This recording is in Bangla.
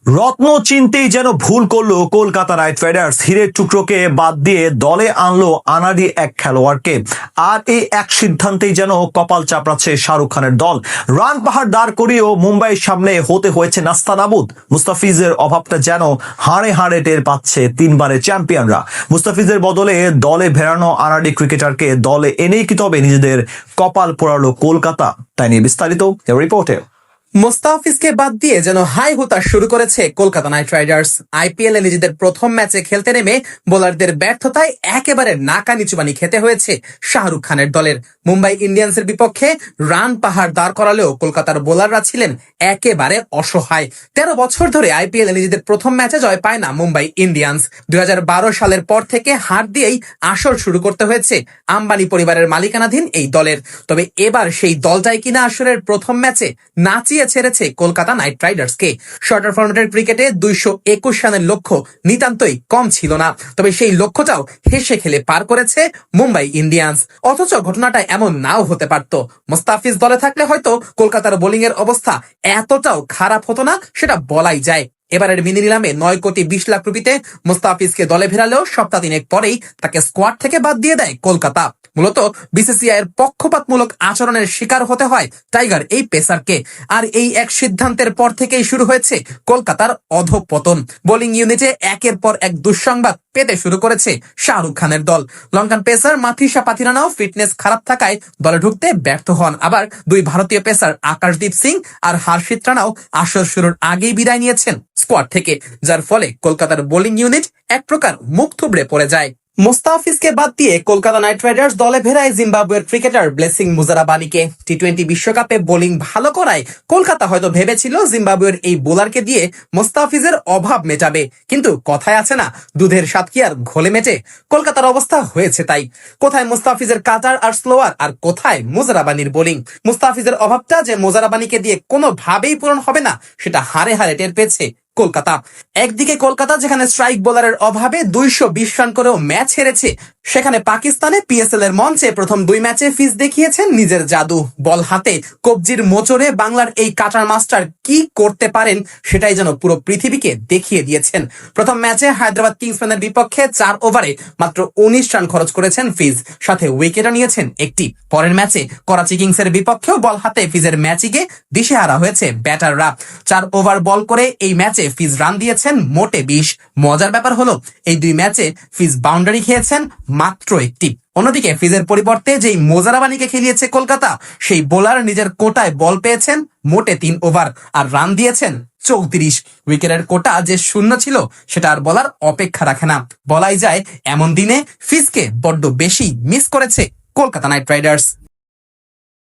রত্ন চিনতেই যেন ভুল করলো কলকাতা নাইট রাইডার্স। হীরের টুকরোকে বাদ দিয়ে দলে আনলো আনাড়ি এক খেলোয়াড়কে, আর এই এক সিদ্ধান্তেই যেন কপাল চাপড়াচ্ছে শাহরুখ খানের দল। রান পাহাড় দাঁড় করিয়েও মুম্বাইয়ের সামনে হতে হয়েছে নাস্তানাবুদ। মুস্তাফিজের অভাবটা যেন হাড়ে হাড়ে টের পাচ্ছে তিনবারের চ্যাম্পিয়নরা। মুস্তাফিজের বদলে দলে ভেড়ানো আনাড়ি ক্রিকেটারকে দলে এনেই কি তবে নিজেদের কপাল পোড়ালো কলকাতা? তাই নিয়ে বিস্তারিত রিপোর্টে। মুস্তাফিজকে বাদ দিয়ে যেন হাই হুতাশ শুরু করেছে কলকাতা নাইট রাইডার্স। আইপিএল এ নিজেদের প্রথম ম্যাচে খেলতে নেমে বোলারদের ব্যর্থতায় একেবারে নাকা নিচুবানি খেতে হয়েছে শাহরুখ খানের দলের। মুম্বাই ইন্ডিয়ান্সের বিপক্ষে রান পাহাড় দাঁড় করালেও কলকাতার বোলাররা ছিলেন একেবারে অসহায়। 13 বছর ধরে আইপিএল এ নিজেদের প্রথম ম্যাচে জয় পায় না মুম্বাই ইন্ডিয়ান্স। 2012 সালের পর থেকে হার দিয়েই আসর শুরু করতে হয়েছে আম্বানি পরিবারের মালিকানাধীন এই দলের। তবে এবার সেই দলটাই কিনা আসরের প্রথম ম্যাচে নাচিয়ে ছেড়েছে কলকাতা নাইট রাইডার্সকে। শর্টার ফরম্যাটের ক্রিকেটে 221 রানের লক্ষ্য নিতান্তই কম ছিল না, তবে সেই লক্ষ্যটাও হেসে খেলে পার করেছে মুম্বাই ইন্ডিয়ান্স। অথচ ঘটনাটা এমন নাও হতে পারত। মুস্তাফিজ দলে থাকলে হয়তো কলকাতার বোলিং এর অবস্থা এতটাও খারাপ হতো না, সেটা বলাই যায়। এবারের মিনি নিলামে 9 কোটি 20 লাখ রুপিতে মুস্তাফিজকে দলে ফেরালেও সপ্তাহ 3 পরেই তাকে স্কোয়াড থেকে বাদ দিয়ে দেয় কলকাতা। মূলত বিসিসিআই এর পক্ষপাতমূলক আচরণের শিকার হতে হয় টাইগার এই পেসারকে। আর এই এক সিদ্ধান্তের পর থেকেই শুরু হয়েছে কলকাতার অধঃপতন। বোলিং ইউনিটে একের পর এক দুঃসংবাদ পেতে শুরু করেছে শাহরুখ খানের দল। লঙ্কান পেসার মাথিসা পাথিরানাও ফিটনেস খারাপ থাকায় দলে ঢুকতে ব্যর্থ হন। আবার দুই ভারতীয় পেসার আকাশদীপ সিং আর হর্ষিত রানাও আসর শুরুর আগেই বিদায় নিয়েছেন স্কোয়াড থেকে, যার ফলে কলকাতার বোলিং ইউনিট এক প্রকার মুখ থুবড়ে পড়ে যায়। মুস্তাফিজকে বাদ দিয়ে কলকাতা নাইট রাইডার্স দলে ফেরায় জিম্বাবুয়ের ক্রিকেটার ব্লেসিং মুজারাবানিকে। টি-20 বিশ্বকাপে বোলিং ভালো করায় কলকাতা হয়তো ভেবেছিল জিম্বাবুয়ের এই বোলারকে দিয়ে মুস্তাফিজের অভাব মেটাবে, কিন্তু কথায় আছে না, দুধের স্বাদ কি আর ঘোলে মেটে? কলকাতার অবস্থা হয়েছে তাই। কোথায় মুস্তাফিজের কাটার আর স্লোয়ার, আর কোথায় মুজারাবানির বোলিং। মুস্তাফিজের অভাবটা যে মুজারাবানিকে দিয়ে কোনোভাবেই পূরণ হবে না, সেটা হারে হারে টের পেয়েছে কলকাতা। একদিকে কলকাতা যেখানে স্ট্রাইক বোলারের অভাবে 220 রান করেও ম্যাচ হেরেছে, সেখানে পাকিস্তানে পিএসএল এর মঞ্চে প্রথম 2 ম্যাচে ফিজ দেখিয়েছেন নিজের জাদু। বল হাতে কবজির মোচড়ে বাংলার এই কাটার মাস্টার কি করতে পারেন সেটাই যেন পুরো পৃথিবীকে দেখিয়ে দিয়েছেন। প্রথম ম্যাচে হায়দ্রাবাদ কিংসম্যানের বিপক্ষে 4 ওভারে মাত্র 19 রান খরচ করেছেন ফিজ, সাথে উইকেটও নিয়েছেন একটি। পরের ম্যাচে করাচি কিংসের বিপক্ষেও বল হাতে ফিজের ম্যাচিংয়ে দিশেহারা হয়েছে ব্যাটাররা। 4 ওভার বল করে এই ম্যাচে ফিজ রান দিয়েছেন মোটে 20। মজার ব্যাপার হলো এই 2 ম্যাচে ফিজ বাউন্ডারি খেয়েছেন মাত্র একটি। অন্যদিকে ফিজের পরিবর্তে যেই মুজারাবানিকে খেলিয়েছে কলকাতা, সেই বোলার নিজের কোটায় বল পেয়েছেন মোটে 3 ওভার আর রান দিয়েছেন 34। উইকেটের কোটা যে শূন্য ছিল সেটা আর বলার অপেক্ষা রাখে না। বলাই যায় এমন দিনে ফিজকে বড্ড বেশি মিস করেছে কলকাতা নাইট রাইডার্স।